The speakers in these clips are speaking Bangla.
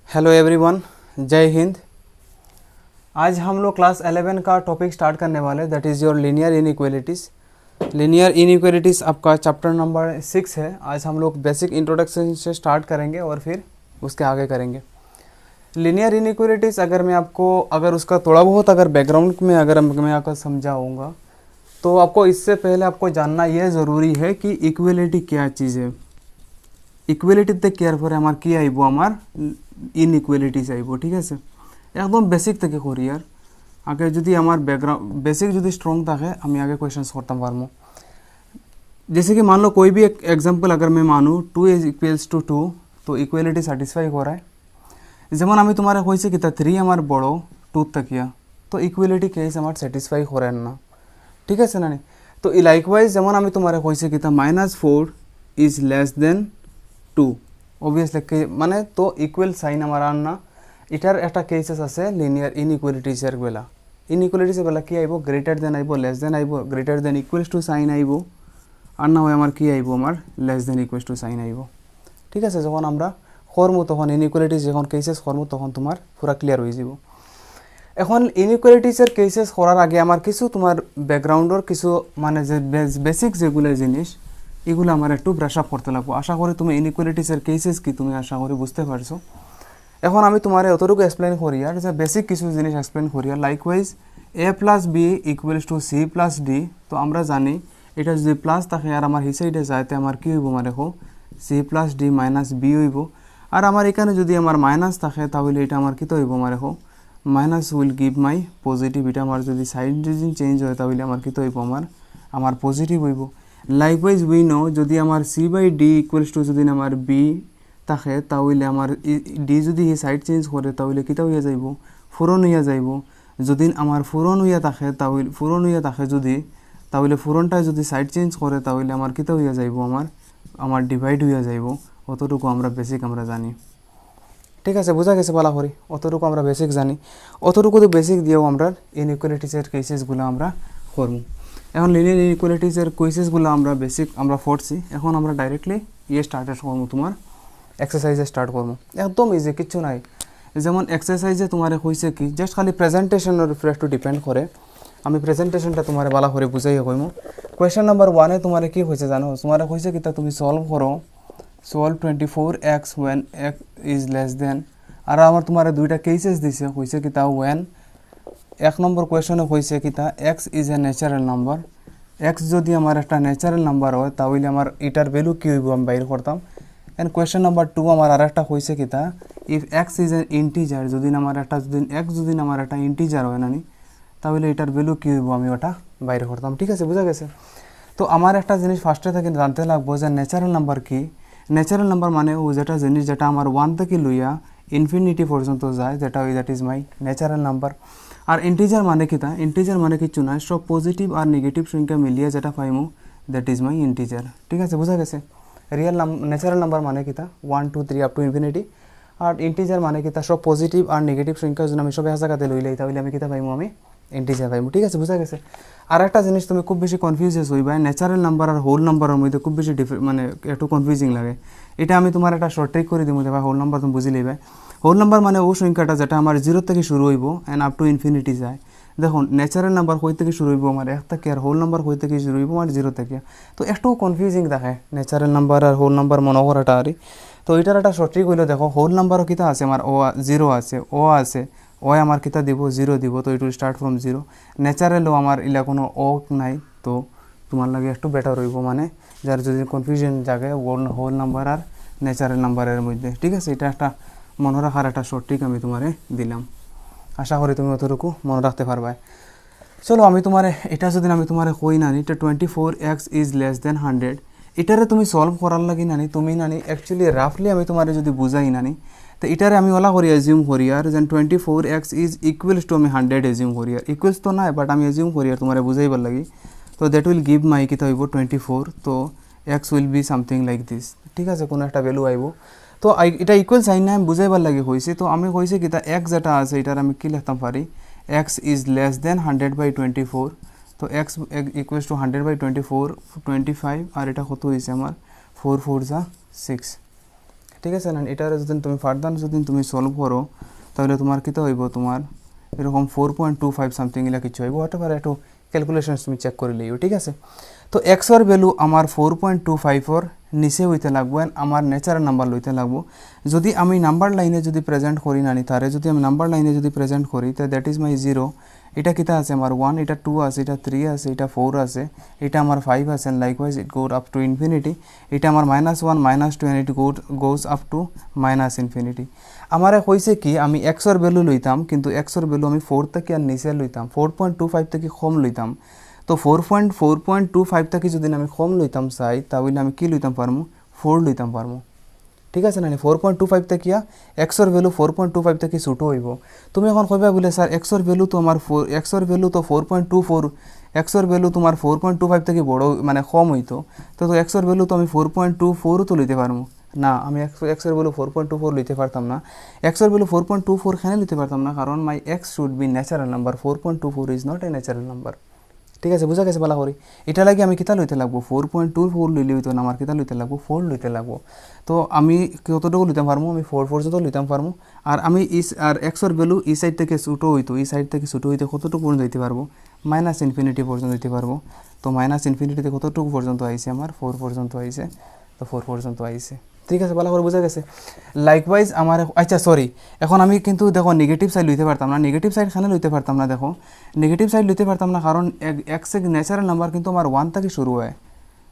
हेलो एवरीवन, जय हिंद। आज हम लोग क्लास 11 का टॉपिक स्टार्ट करने वाले, that is your linear inequalities. Linear inequalities आपका चैप्टर नंबर 6 है। आज हम लोग बेसिक इंट्रोडक्शन से स्टार्ट करेंगे और फिर उसके आगे करेंगे। लीनियर इनइक्वालिटीज़ अगर उसका थोड़ा बहुत बैकग्राउंड में मैं आपको समझाऊँगा तो आपको इससे पहले आपको जानना यह ज़रूरी है कि इक्वालिटी क्या चीज़ है। इक्वालिटी केयर पर हमार कि आइब हमार इनइक्वालिटीज आइब, ठीक है। एकदम बेसिक থেকে করি আর आगे যদি আমার बैकग्राउंड बेसिक যদি स्ट्रॉन्ग থাকে আমি आगे क्वेश्चंस করতাম পারবো। जैसे कि मान लो कोई भी एक एग्जांपल अगर मैं मानूँ 2 इज इक्वल्स टू 2 तो इक्वालिटी सैटिस्फाई हो रहा है। যেমন আমি তোমারে কইছি कि 3 আমার বড় 2 तकिया तो इक्वालिटी केस আমার सैटिस्फाई हो रहा है ना, ठीक है ना। तो लाइकवाइज যেমন আমি তোমারে কইছি कि -4 इज लेस देन 2 অবভিয়াসলি কে মানে তো ইকুয়াল সাইন আমার আননা এটার একটা কেসেস আছে লিনিয়ার ইনইকুয়ালিটিজের বেলা। ইনইকুয়ালিটিজের বেলা কি আইব, গ্রেটার দেন আইব, লেস দেন আইব, greater than equals to sign আইব, আর না হয় আমার কি আইব আমার less than equals to sign আইব, ঠিক আছে। যখন আমরা করমু তখন ইনইকুয়ালিটিজ যখন কেসেস করমু তখন তোমার পুরা ক্লিয়ার হয়ে যাব। এখন ইনইকুয়ালিটিজের কেসেস করার আগে আমার কিছু তোমার ব্যাকগ্রাউন্ডের কিছু মানে যে বেসিক যেগুলো জিনিস এগুলো আমার একটু ব্রাশ আপ করতে লাগবো। আশা করি তুমি ইনইকুয়ালিটিসের কেসেস কি তুমি আশা করি বুঝতে পারছো। এখন আমি তোমার অতটুকু এক্সপ্লেন করি আর যে বেসিক কিছু জিনিস এক্সপ্লেন করি আর likewise a plus B equals to C plus D. তো আমরা জানি এটা যদি প্লাস থাকে আর আমার এই সাইডে যাইতে আমার কী হইব, আমার দেখো C plus D minus B হইব। আর আমার এখানে যদি আমার মাইনাস থাকে তাহলে এটা আমার কী তো হইব, আমার দেখো minus will give my positive. এটা আমার যদি সাইড যদি চেঞ্জ হয় তাহলে আমার কী তো হইব, আমার পজিটিভ হইব। লাইকওয়াইজ উই নো যদি আমার C by D equals to যদি আমার বি থাকে তাহলে আমার ডি যদি এই সাইড চেঞ্জ করে তাহলে কিতা হইয়া যাইব, ফুরন হইয়া যাইব। যদি আমার ফুরন হইয়া থাকে যদি তাহলে ফুরনটা যদি সাইড চেঞ্জ করে তাহলে আমার কিতা হইয়া যাইব, আমার ডিভাইড হইয়া যাইব। অতটুকু আমরা বেসিক আমরা জানি, ঠিক আছে, বোঝা গেছে বলা করি। অতটুকু আমরা বেসিক জানি, অতটুকু তো বেসিক দিয়েও আমরা ইনইকুয়ালিটিসের কেসেসগুলো আমরা করবো। এখন লিনিয়ার ইনইকুয়ালিটিসের কেসেসগুলো আমরা বেসিক আমরা পড়ছি। এখন আমরা ডাইরেক্টলি স্টার্ট করবো, তোমার এক্সারসাইজে স্টার্ট করবো। একদম ইজি, কিচ্ছু নাই। যেমন এক্সারসাইজে তোমার হয়েছে কি জাস্ট খালি প্রেজেন্টেশনের উপরে একটু ডিপেন্ড করে। আমি প্রেজেন্টেশনটা তোমার ভালো করে বুঝাইয়া কইমু। কোয়েশ্চেন নাম্বার 1 তোমার কি হয়েছে জানো, তোমার হয়েছে কি তা তুমি solve 24x when x is less than. আর আমার তোমার দুইটা কেসেস দিছে, হয়েছে কি তা ওয়েন এক নম্বর কোয়েশনে হয়েছে কি তা x is a natural number. X যদি আমার একটা ন্যাচারাল নাম্বার হয় তাহলে আমার এটার ভ্যালু কী হইব আমি বাইর করতাম। অ্যান্ড কোয়েশ্চেন নাম্বার 2 আমার আর একটা হয়েছে কি তা if x is an integer, যদি এক্স যদি আমার একটা ইন্টিজার হয় নানি তাহলে এটার ভ্যালু কী হইব আমি ওটা বাইর করতাম, ঠিক আছে, বোঝা গেছে। তো আমার একটা জিনিস ফার্স্টে থেকে জানতে লাগবো যে ন্যাচারাল নাম্বার কি। ন্যাচারাল নাম্বার মানে ও যেটা জিনিস যেটা আমার 1 থেকে লইয়া ইনফিনিটি পর্যন্ত যায়, যেটা that is my natural number. আর ইন্টিজার মানে কি তা, ইন্টিজার মানে কিছু না, সব পজিটিভ আর নেগেটিভ সংখ্যা মিলিয়ে যেটা পাইমু দ্যাট ইজ মাই ইন্টিজার, ঠিক আছে, বোঝা গেছে। রিয়েল ন্যাচারাল নাম্বার মানে কি তা 1 2 3 আপ টু ইনফিনিটি। আর ইন্টিজার মানে কি তা সব পজিটিভ আর নেগেটিভ সংখ্যা যদি আমি সব এক জায়গাতে লইলাই তাহলে আমি কিতা পাইমু, আমি ইন্টিজার পাইমু, ঠিক আছে, বোঝা গেছে। আর একটা জিনিস তুমি খুব বেশি কনফিউজেস হইবা, ন্যাচারাল নাম্বার আর হোল নাম্বারের মধ্যে খুব বেশি মানে একটু কনফিউজিং লাগে। এটা আমি তোমার একটা শর্ট ট্রিক করে দিব, দেবা হোল নাম্বার তুমি বুঝি লইবা। হোল নাম্বার মানে ও সংখ্যাটা যেটা আমার 0 থেকে শুরু হইব অ্যান্ড আপ টু ইনফিনিটি যায়। দেখুন ন্যাচারাল নাম্বার কই থেকে শুরু হইব আমার 1 থেকে, আর হোল নাম্বার কই থেকে শুরু হইব আমার 0 থেকে। তো একটু কনফিউজিং দেখে ন্যাচারাল নাম্বার আর হোল নাম্বার মনে করাটা আরে। তো এটার একটা সঠিক হইলো, দেখো হোল নাম্বারও কিতা আছে আমার ও 0 আছে, ও আছে, ও আমার কিতা দিব 0 দিব, তো ইট উইল স্টার্ট ফ্রম 0। ন্যাচারালও আমার ইলা কোনো ও নাই, তো তোমার লাগে একটু বেটার হইব, মানে যার যদি কনফিউশন জাগে হোল নাম্বার আর ন্যাচারাল নাম্বারের মধ্যে, ঠিক আছে। এটা একটা মনে রাখার একটা সঠিক আমি তোমারে দিলাম, আশা করি তুমি অতটুকু মনে রাখতে পারবা। চলো আমি তোমারে এটা যদি আমি তোমারে কই নানি এটা 24x ইজ লেস দেন 100, এটারে তুমি সলভ করার লাগি নানি তুমি নানি অ্যাকচুয়ালি রাফলি আমি তোমারে যদি বুঝাই নানি তো এটারে আমি ওলা করি এজিউম করি আর যেন 24x ইজ ইকুয়ালস টু আমি 100 এজিউম করি আর ইকুয়ালস তো নাই বাট আমি এজিউম করি আর তোমারে বুঝাইবার লাগি। তো দ্যাট উইল গিভ মাই কিতা হইব 24, তো x will be something like this, ঠিক আছে, কোনো একটা ভ্যালু আইব। তো এটা ইকুয়াল সাইন না আমি বুঝাইবার লাগে হয়েছে। তো আমি কইছে কি তা এক্স যেটা আছে এটার আমি কি লিখতাম পারি এক্স ইজ লেস দেন 100/24। তো এক্স ইকুয়ালস টু 100/24 25, আর এটা কত হয়েছে আমার 4 4 যা 6, ঠিক আছে না এটার যদি তুমি ফার্দার যদি তুমি সলভ করো তাহলে তোমার কী হইব তোমার এরকম 4.25 সামথিং এলা কিছু হইব হতে পারে একটু ক্যালকুলেশন তুমি চেক করে লিও ঠিক আছে তো এক্সর ভ্যালু আমার 4.25 নিচে হইতে লাগবো এন্ড আমার ন্যাচারাল নাম্বার লইতে লাগবো যদি আমি নাম্বার লাইনে যদি প্রেজেন্ট করি নানি তারে যদি আমি নাম্বার লাইনে যদি প্রেজেন্ট করি তো দ্যাট ইজ মাই 0 এটা কিতা আছে আমার 1 এটা 2 আছে এটা 3 আছে এটা 4 আছে এটা আমার 5 আছে and likewise it goes up to infinity এটা আমার -1 -2 and it goes up to infinity আমারে কইছে কি আমি এক্সর ভ্যালু লইতাম কিন্তু এক্সর ভ্যালু আমি 4 থেকে আর নিচে লইতাম 4.25 থেকে কম লইতাম তো 4.25 থেকে যদি আমি কম লইতাম চাই তাহলে আমি কি লইতাম পারমু 4 লইতাম পারমু ঠিক আছে না 4.25 থেকে এক্সর ভ্যালু 4.25 থেকে ছোট হইব তুমি এখন কইবা বলে স্যার এক্সর ভ্যালু তো আমার এক্সর ভ্যালু তো 4.24 এক্সর ভ্যালু তোমার 4.25 থেকে বড় মানে কম হইতো তো এক্সর ভ্যালু তো আমি 4.24 তো লইতে পারমু না আমি এক্সর ভ্যালু 4.24 লইতে পারতাম না এক্সর ভ্যালু 4.24 কেন লইতে পারতাম না কারণ my X should be natural number 4.24 is not a natural number ঠিক আছে বুঝা গেছে বলা করি এটা লাগে আমি কিতা লইতে লাগবো 4.24 লইলে হইতো না আমার কিতা লইতে লাগবো 4 লইতে লাগবো তো আমি কতটুকু লইতাম পারমু আমি 4 পর্যন্ত লইতাম পারমু আর আমি আর এক্সর ভ্যালু এই সাইড থেকে ছোটো হইতো এই সাইড থেকে ছোটো হইতে কতটুকু পর্যন্ত দিতে পারবো -ইনফিনিটি পর্যন্ত দিতে পারবো তো -ইনফিনিটিতে কতটুকু পর্যন্ত আইছে আমার 4 পর্যন্ত আইছে তো 4 পর্যন্ত আইছে ঠিক আছে ভালো করে বোঝা গেছে লাইকওয়াইজ আমার আচ্ছা সরি এখন আমি কিন্তু দেখো নেগেটিভ সাইড লইতে পারতাম না নেগেটিভ সাইড খানে লইতে পারতাম না দেখো নেগেটিভ সাইড লইতে পারতাম না কারণ এক্স ন্যাচারাল নাম্বার কিন্তু আমার 1 থেকে শুরু হয়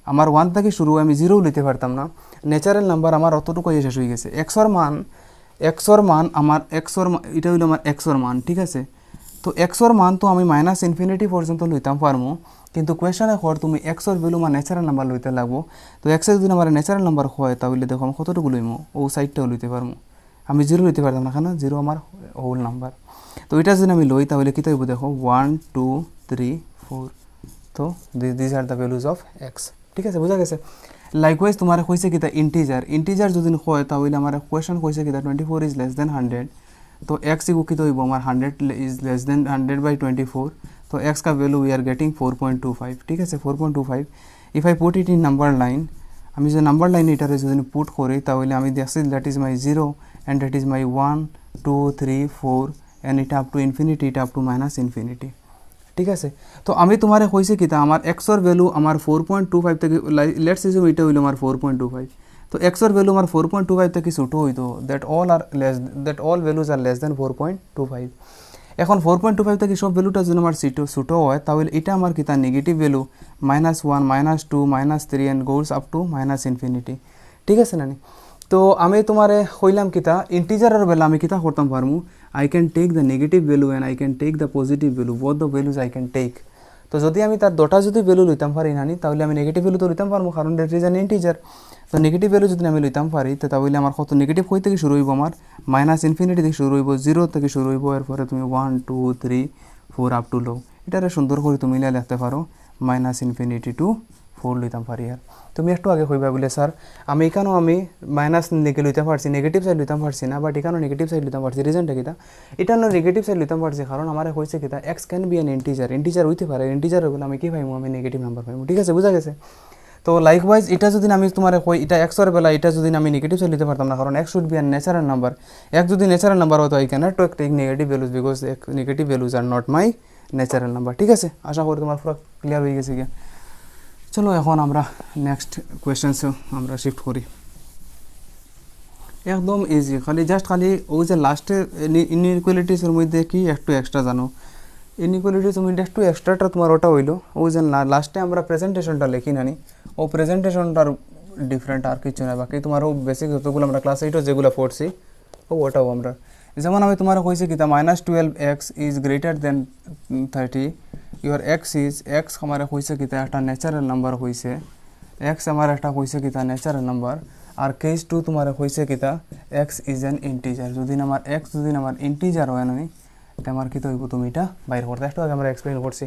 আমার 1 থেকে শুরু হয় আমি 0 লইতে পারতাম না ন্যাচারাল নাম্বার আমার অতটুকু শেষ হয়ে গেছে এক্সর মান আমার এটা হইলো আমার এক্সর মান ঠিক আছে তো এক্সর মান তো আমি -ইনফিনিটি পর্যন্ত লইতাম পারমু কিন্তু কোয়েশনে কর তুমি এক্সর ভ্যালু আমার ন্যাচারাল নাম্বার লইতে লাগবো তো এক্স যদি আমার ন্যাচারাল নাম্বার হয় তাহলে দেখো আমি কতটুকু লইমু ও সাইডটাও লইতে পারমু আমি 0 লইতে পারতাম না কেন 0 আমার হোল নাম্বার তো এটা যদি আমি লই তাহলে কী হইব দেখো 1 2 3 4 তো this are the values of x ঠিক আছে বোঝা গেছে লাইকওয়াইজ তোমার কইছে কিতা ইন্টিজার যদি হয় তাহলে আমার কোয়েশন কইছে কিতা 24 ইজ লেস দেন 100 तो x इक्वल की तो हमारा 100 इज लेस देन 100/24 तो x का वैल्यू वी आर गेटिंग 4.25 ठीक है 4.25 if I put it in number line আমি যে নাম্বার লাইন এটারে যদি পুট করি তাহলে আমি দেখছি that is my 0 and that is my 1 2 3 4 and এটা আপ টু ইনফিনিটি এটা আপ টু ইনফিনিটি ঠিক আছে তো আমি তোমারে কইছি কি তা আমার x এর ভ্যালু আমার 4.25 থেকে লেটস ইজ এটা হইলো আমার 4.25 তো x এর ভ্যালু আমার 4.25 থেকে ছোট হইতো that all values are less than 4.25 এখন 4.25 থেকে সব ভ্যালুটা যদি আমার ছোট হয় তাহলে এটা আমার কিতা negative value -1 -2 -3 and goes up to infinity ঠিক আছে না তো আমি তোমারে কইলাম কিতা ইন্টিজারের বেলা আমি কিতা করতাম পারমু I can take the negative value and I can take the positive value both the values I can take তো যদি আমি তার দুটো যদি ভ্যালু লইতাম পারি নানি তাহলে আমি নেগেটিভ ভ্যালু তো লইতাম পারমু কারণ দ্যাট ইজ অ্যান ইন্টিজার তো নেগেটিভ ভ্যালু যদি আমি লইতাম পারি তো তাহলে আমার কত নেগেটিভ কই থেকে শুরু হইব আমার -ইনফিনিটি থেকে শুরু হইব 0 থেকে শুরু হইব এরপরে তুমি 1 2 3 4 আপ টু লো এটারে সুন্দর করে তুমি লিখতে পারো -ইনফিনিটি টু 4 লইতাম পারি আর তুমি একটু আগে কইবা বলে স্যার আমি এখানেও আমি মাইনাস লিখে লইতে পারছি নেগেটিভ সাইড লইতাম পারছি না বাট এখানেও নেগেটিভ সাইড লইতাম পারছি রিজনটা কিতা এটা না নেগেটিভ সাইড লইতাম পারছি কারণ আমার হইছে কিতা x can be an integer হইতে পারে ইন্টিজার বলে আমি কি পাইমু আমি নেগেটিভ নাম্বার পাইমু ঠিক আছে বুঝা গেছে তো লাইকওয়াইজ এটা যদি আমি তোমার কই এটা x এর বেলা এটা যদি আমি নেগেটিভ সাইড লইতে পারতাম না কারণ x should be an natural number x যদি ন্যাচারাল নাম্বার হতো I cannot take negative values because negative values are not my natural number ঠিক আছে আশা করি তোমার পুরো ক্লিয়ার হয়ে গেছে কি চলো এখন আমরা নেক্সট কোয়েশ্চেন্স আমরা শিফট করি একদম ইজি খালি ওই যে লাস্টে ইনইকুয়ালিটিসের মধ্যে কি একটু এক্সট্রা জানো ইনইকুয়ালিটিসের মধ্যে একটু এক্সট্রাটা তোমার ওটা হইলো ওই যে লাস্টে আমরা প্রেজেন্টেশনটা লিখি নানি ও প্রেজেন্টেশনটার ডিফারেন্ট আর কিছু না বাকি তোমার ও বেসিক যতগুলো আমরা ক্লাস 8 যেগুলো পড়ছি ওটাও আমরা যেমন আমি তোমার কইছি কি তা -12x is greater then 30 your x is x हमारा কইছে কি তা একটা ন্যাচারাল নাম্বার হইছে x আমার একটা কইছে কি তা ন্যাচারাল নাম্বার আর কেস 2 তোমার কইছে কি তা x is an integer যদি আমার x যদি আমার ইন্টিজার হয় না তে আমার কি হইব তুমি এটা বাইর করতে একটু আগে আমরা এক্সপ্লেইন করছি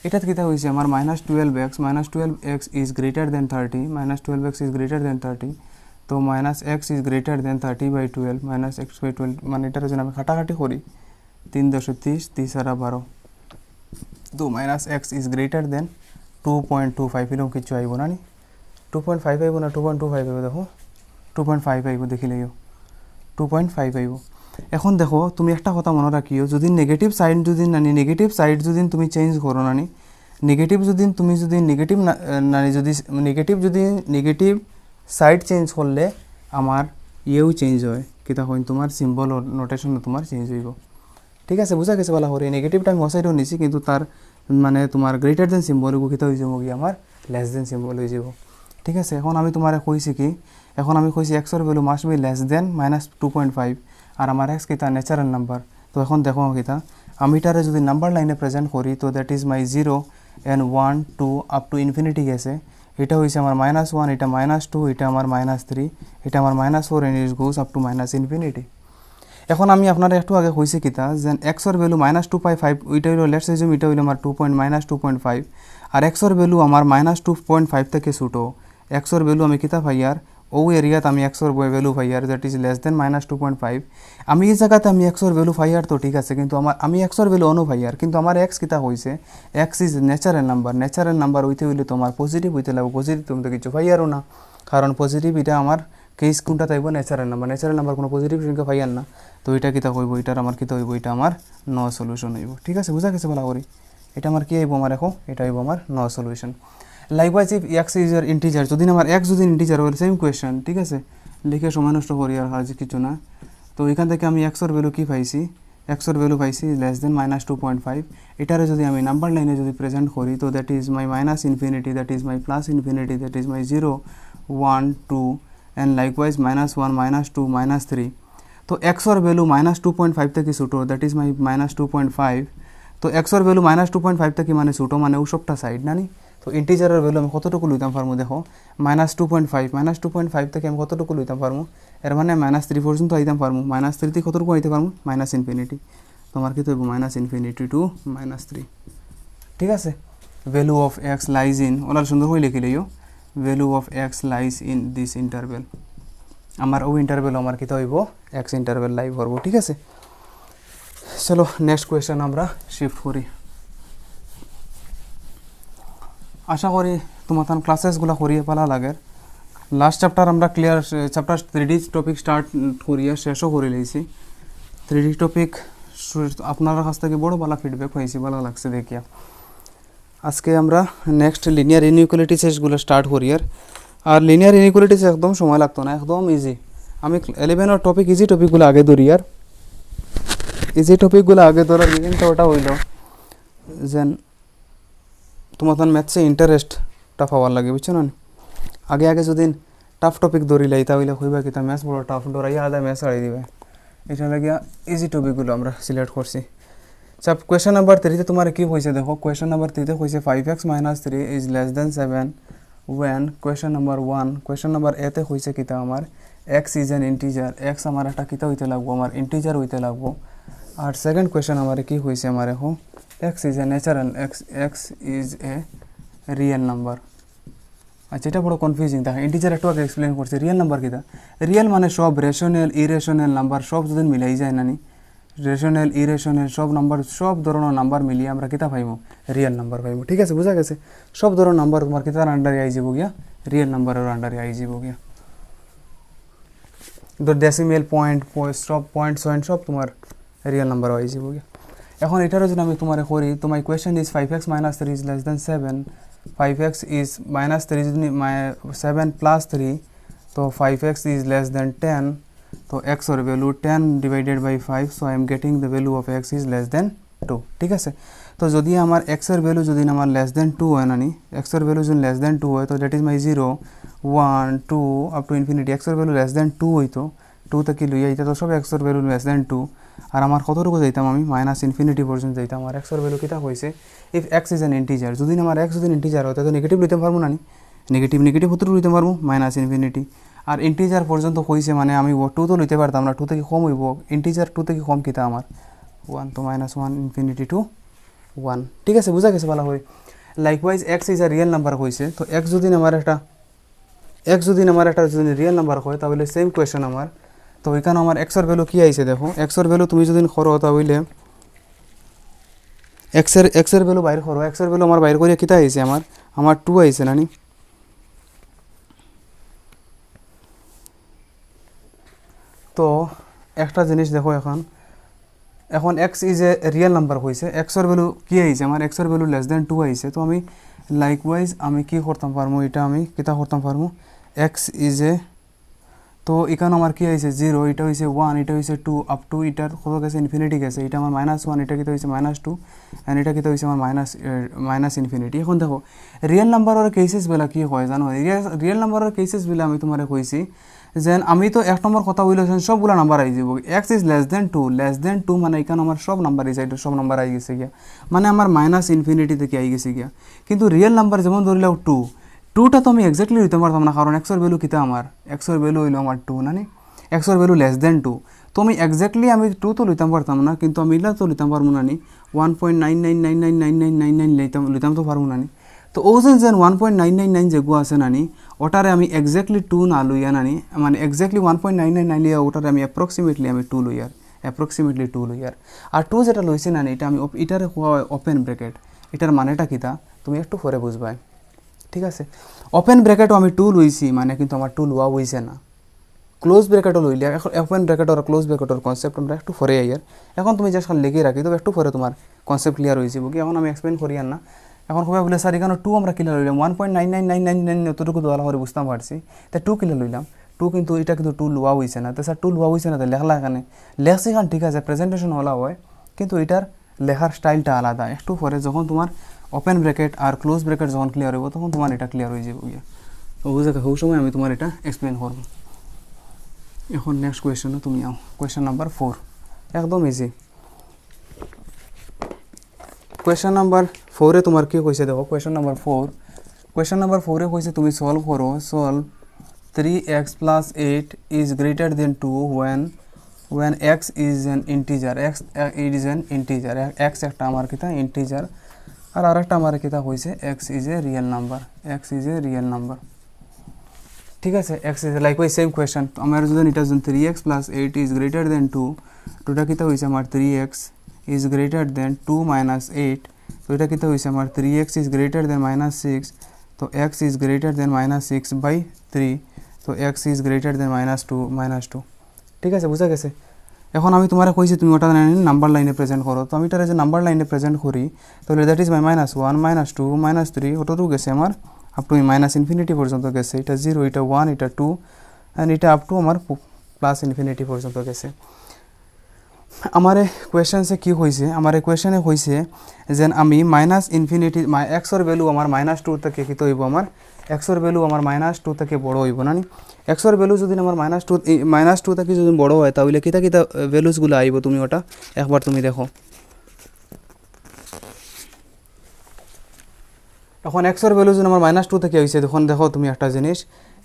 এটাতে কি তা হইছে আমার -12x is greater than 30 -12x is greater than 30 তো -x is greater than 30/12 -x/12 মানে এটার জন্য আমি কাটাকাটি করি 3 × 30 30 আর 12 तो -x is greater than 2.25 এরকম কিছু আইব না 2.5 আইব না 2.25 আইব দেখো 2.5 আইব দেখিলেও 2.5 আইব। এখন দেখো তুমি একটা কথা মনে রাখিও, যদি নেগেটিভ সাইড যদি নানি নেগেটিভ সাইড যদি তুমি চেঞ্জ করো নানি নেগেটিভ যদি তুমি যদি নেগেটিভ নানি যদি নেগেটিভ সাইড চেঞ্জ করলে আমার ইয়েও চেঞ্জ হয়, কি তখন তোমার সিম্বল নোটেশন তোমার চেঞ্জ হইব। ঠিক আছে, বুঝা গেছে বলা করে নেগেটিভটা আমি সাইডও নিছি, কিন্তু তার মানে তোমার গ্রেটার দেন সিম্বল কিতা হয়ে যাব কি আমার লেস দেন সিম্বল হয়ে যাব। ঠিক আছে, এখন আমি তোমার কইছি কি, এখন আমি কইছি XOR value must be less than -2.5 আর আমার এক্স কিতা ন্যাচারাল নাম্বার। তো এখন দেখো কিতা আমি এটারে যদি নাম্বার লাইনে প্রেজেন্ট করি, তো that is my 0 and 1 2 up to infinity গেছে। এটা হয়েছে আমার -1, এটা -2, এটা আমার -3, এটা আমার -4 and it goes up to -infinity। এখন আমি আপনারা একটু আগে কইছি কিতা যেন এক্সর ভ্যালু -2.5 ওইটা হইলো লেটস এজিউম এটা হইলো আমার -2.5 আর এক্সর ভ্যালু আমার -2.5 থেকে ছোটো। এক্সর ভ্যালু আমি কিতা পাই আর ও এরিয়াত আমি এক্সর ভ্যালু পাই আর দ্যাট ইজ লেস দেন -2.5। আমি এই জায়গাতে আমি এক্সর ভ্যালু পাই আর তো ঠিক আছে, কিন্তু আমি এক্সর ভ্যালু অনু পাই আর, কিন্তু আমার এক্স কিতা হয়েছে এক্স ইজ ন্যাচারাল নাম্বার হইতে হইলে তোমার পজিটিভ হইতে লাগবে। পজিটিভ তুমি তো কিছু পাই আরও না, কারণ পজিটিভ এটা আমার কেস কোনটা তাইব ন্যাচারাল নাম্বার কোনো পজিটিভ সংখ্যা পাই আর না। তো এটা কিতা হইব, এটার আমার কিতা হইব, এটা আমার ন সলিউশন হইব। ঠিক আছে, বুঝা গেছে বলা করি এটা আমার কি হইব আমার এখন এটা হইব আমার ন solution. Likewise if x is year integer, যদি আমার এক্স যদি ইন্টিজার হয় সেম কোয়েশ্চেন। ঠিক আছে, লিখে সময় নষ্ট করি আর কাজ কিছু না। তো এখান থেকে আমি এক্সর ভ্যালু কি পাইছি, এক্সর ভ্যালু পাইছি লেস দেন -2.5। এটারে যদি আমি নাম্বার লাইনে যদি প্রেজেন্ট করি, তো that is my -infinity, that is my +infinity, that is my 0 1 2 and likewise -1 -2 -3। তো এক্সর ভ্যালু -2.5 থেকে ছোটো, দ্যাট ইজ মাই -2.5। তো এক্সর ভ্যালু -2.5 থেকে মানে ছোটো মানে ও সবটা সাইড নানি। তো ইন্টিজারের ভ্যালু আমি কতটুকু লইতাম পারমু দেখো -2.5 থেকে আমি কতটুকু লইতাম পারমু, এর মানে -3 পর্যন্ত আইতাম পারমু। -3 থেকে কতটুকু আইতে পারমু -infinity। তোমার কি তৈব -infinity to -3। ঠিক আছে, value of x lies in ওলা সুন্দর করে লিখে লইও, value of x lies in this interval. আমার ও ইন্টারভেল আমার কিতা হইব এক্স ইন্টারভেল লাইভ করবো। ঠিক আছে, চলো নেক্সট কোয়েশ্চেন আমরা শিফট করি। আশা করি তোমার ক্লাসেসগুলো করিয়ে পালা লাগে। লাস্ট চ্যাপ্টার আমরা clear chapter 3D topic start করিয়ে শেষও করে লইছি। 3D টপিক আপনার কাছ থেকে বড় ভালো ফিডব্যাক হয়েছে, ভালো লাগছে দেখিয়া। আজকে আমরা নেক্সট লিনিয়ার ইনইকুয়ালিটিসগুলো স্টার্ট করি। আর লিনিয়ার ইনইকুয়ালিটিস একদম সময় লাগতো না, একদম ইজি। আমি 11 টপিক ইজি টপিকগুলো আগে ধরি। আর ইজি টপিকগুলো আগে ধরার রিজনটা ওটা হইল যেন তোমার ম্যাথসে ইন্টারেস্টটা পাওয়ার লাগে, বুঝছো না। আগে আগে যদি টাফ টপিক ধরিলাই তাহলে হইবা কি তা ম্যাথস বড় টাফ ধরাইয়া আদা ম্যাথস হারিয়ে দিবে। এটা লাগিয়া ইজি টপিকগুলো আমরা সিলেক্ট করছি। আচ্ছা, কোয়েশ্চেন নাম্বার 3 তোমার কি হয়েছে দেখো। কোয়েশ্চেন নাম্বার 3 হয়েছে 5x - 3 is less then 7 when question number 1 question number এতে হয়েছে কিতা আমার x is an integer. X আমার একটা কিতা হইতে লাগবো, আমার ইন্টিজার হইতে লাগবো। আর সেকেন্ড কোয়েশ্চেন আমার কি হয়েছে আমার এখন x is a natural, x is a real number. আচ্ছা, এটা বড় কনফিউজিং দেখো। ইন্টিজার একটু আগে এক্সপ্লেন করছে। রিয়েল নাম্বার কিতা, রিয়েল মানে সব রেশনাল ইরেশনাল নাম্বার সব যদি মিলাই যায় নানি, রেশনাল ইরেশনাল সব নাম্বার সব ধরনের নাম্বার মিলিয়ে আমরা কিতা পাইব রিয়েল নাম্বার পাইব। ঠিক আছে, বুঝা গেছে। সব ধরনের নাম্বার তোমার কিতার আন্ডারে আই যাব গিয়া রিয়েল নাম্বারের আন্ডারে আই যাব গিয়া। ডেসিমেল পয়েন্ট সব পয়েন্ট সয়েন্ট সব তোমার রিয়েল নাম্বার আই যাব গিয়া। এখন এটারও যদি আমি তোমার করি, তোমার question is 5x - 3 is less then 7, 5x is -3 যদি 7 + 3, তো 5x ইজ লেস দেন 10। তো এক্সর value 10 divided by 5, so I am getting the value of x is less than 2। ঠিক আছে, তো যদি আমার এক্সের ভ্যালু যদি আমার লেস দেন 2 হয় নানি, এক্সের ভ্যালু যদি লেস দেন 2 হয়, তো that is my 0 1 2 up to infinity. এক্সের ভ্যালু লেস দেন 2 হইতো, 2 থেকে লইয়া এটা তো সব এক্সের ভ্যালু লেস দেন 2। আর আমার কতটুকু যাইতাম আমি -infinity পর্যন্ত যাইতাম। আর এক্সের ভ্যালু কিতা হয়েছে if x is an integer. যদি আমার এক্স যদি ইন্টিজার হয়, তো নেগেটিভ লইতে পারবো না, নেগেটিভ কতটুকু লইতে পারবো -infinity। আর ইন্টিজার পর্যন্ত হয়েছে মানে আমি 2 তো লইতে পারতাম না, 2 থেকে কম হইব। ইন্টিজার 2 থেকে কম কিতা আমার 1, তো -1 ইনফিনিটি টু 1। ঠিক আছে, বুঝা গেছে ভালো হয়। Likewise x is a real number হয়েছে। তো এক্স যদি আমার একটা যদি রিয়েল নাম্বার হয়, তাহলে সেম কোয়েশ্চেন আমার। তো এখানে আমার এক্সের ভ্যালু কি আইছে দেখো। এক্সের ভ্যালু তুমি যদি করো তাহলে এক্সের ভ্যালু বাইর করো। এক্সের ভ্যালু আমার বাইর করিয়া কিতা আইছে আমার 2 আইছে নানি। তো একটা জিনিস দেখো এখন x is a real number হয়েছে, এক্সর ভ্যালু কি আইছে আমার, এক্সর ভ্যালু লেস দেন 2 আইছে। তো আমি লাইকওয়াইজ আমি কি করতাম পারবো, এটা আমি কিতা করতাম পারবো, x ইজ এ, তো এখানে আমার কি হয়েছে 0, এটা হয়েছে 1, এটা হয়েছে 2, আপ টু এটার কত গেছে ইনফিনিটি গেছে, এটা আমার -1, এটা কিতা হয়েছে -2, অ্যান্ড এটা কিতা হয়েছে আমার মাইনাস ইনফিনিটি। এখন দেখো রিয়েল নাম্বারের কেসেসগুলা কি হয় জানো, রিয়েল নাম্বারের কেসেসগুলা আমি তোমার কইছি যেন আমি তো এক নম্বর কথা বলেছেন সবগুলো নাম্বার আই যাব, x is less than two মানে এখানে আমার সব নাম্বার এই সাইডে সব নাম্বার আই গেছে গিয়া, মানে আমার মাইনাস ইনফিনিটি থেকে আই গেছে গিয়া। কিন্তু রিয়েল নাম্বার যেমন ধরিলাও 2টা তো আমি এক্স্যাক্টলি হইতে পারতাম না, কারণ এক্সর ভ্যালু কিতা আমার, এক্সর ভ্যালু হইলো আমার 2 না, এক্সর ভ্যালু লেস দেন 2, তো আমি এক্স্যাক্টলি আমি 2 তো লইতাম পারতাম না, কিন্তু আমি ইলা তো লইতাম পারবো না 1.99999999 লইতাম তো পারবো না। তো ও যেন 1.999 যেগুলো আছে নানি ওটারে আমি এক্স্যাক্টলি 2 না লইয়া নানি, মানে এক্স্যাক্টলি 1.999 লিয়া ওটারে আমি অ্যাপ্রক্সিমেটলি আমি 2 লইয়ার, অ্যাপ্রক্সিমেটলি 2 লইয়ার। আর 2 যেটা লইছে নানি এটা আমি এটারে ওপেন ব্র্যাকেট, এটার মানেটা কিতা তুমি একটু পরে বুঝবাই, ঠিক আছে। ওপেন ব্র্যাকেটও আমি 2 লইছি, মানে কিন্তু আমার 2 লওয়া হইছে না। ক্লোজ ব্র্যাকেটও লইলে এখন ওপেন ব্র্যাকেট আর ক্লোজ ব্র্যাকেটের কনসেপ্ট আমরা একটু পরে আইয়ার, এখন তুমি জাস্ট খালি লিখে রাখি তো একটু পরে তোমার কনসেপ্ট ক্লিয়ার হয়ে যাবে কি। এখন আমি এক্সপ্লেন করি আর না, এখন সবাই বলে স্যার এখানে 2 আমরা কিলা লইলাম, 1.99999 অতটুকু ভালো করে বুঝতাম পারছি, তাই 2 কিলা লইলাম, 2 কিন্তু এটা কিন্তু 2 লওয়া হয়েছে না। তো স্যার 2 লওয়া হয়েছে না, তো লেখলা এখানে লেখছি এখানে ঠিক আছে, প্রেজেন্টেশন হলা হয়, কিন্তু এটার লেখার স্টাইলটা আলাদা। একটু পরে যখন তোমার ওপেন ব্র্যাকেট আর ক্লোজ ব্র্যাকেট যখন ক্লিয়ার হইব তখন তোমার এটা ক্লিয়ার হয়ে যাবে গিয়া, ওই সময় আমি তোমার এটা এক্সপ্লেন করব। এখন নেক্সট কোয়েশ্চনে তুমি আও, কোয়েশ্চন নাম্বার 4, একদম ইজি। কোয়েশ্চন নাম্বার 4 তোমার কি কইছে দেখো, কোয়েশ্চন নাম্বার 4 কইছে তুমি সলভ করো, solve 3x plus 8 is greater than 2 when x is an integer, x is an integer, x একটা আমার কিতা ইন্টিজার, আর আরেকটা আমার কিতা কইছে x is a real number, x is a real number, ঠিক আছে। x is likewise same question, আমার যদি এটা যদি 3x plus 8 is greater than 2, টোটা কিতা হইছে আমার 3x is greater than 2 minus 8, তো এটা কিতা হইছে আমার 3x is greater than minus 6, তো x is greater than minus 6 by 3, তো x is greater than minus 2, ঠিক আছে, বুঝা গেছে। এখন আমি তোমার কইছি তুমি ওটা নাম্বার লাইনে প্রেজেন্ট করো, তো আমি এটারে যে নাম্বার লাইনে প্রেজেন্ট করি তাহলে দ্যাট ইজ মাই -1 -2 -3 ওটারও গেছে আমার আপ টু মাইনাস ইনফিনিটি পর্যন্ত গেছে, এটা 0, এটা 1, এটা 2, অ্যান্ড এটা আপ টু আমার প্লাস ইনফিনিটি পর্যন্ত গেছে। আমার কোয়েশ্চনসে কি হয়েছে, আমার কোয়েশ্চনে হয়েছে যে আমি মাইনাস ইনফিনিটি এক্সর ভ্যালু আমার -2 থেকে কী হইব, আমার এক্সর ভ্যালু আমার -2 থেকে বড় হইব না, এক্সর ভ্যালু যদি আমার -2 থেকে যদি বড় হয় তাহলে কিতা কিতা ভ্যালুসগুলো আইব তুমি ওটা একবার তুমি দেখো। এখন এক্সর ভ্যালু যদি আমার -2 থেকে হয়েছে, তখন দেখো তুমি একটা জিনিস,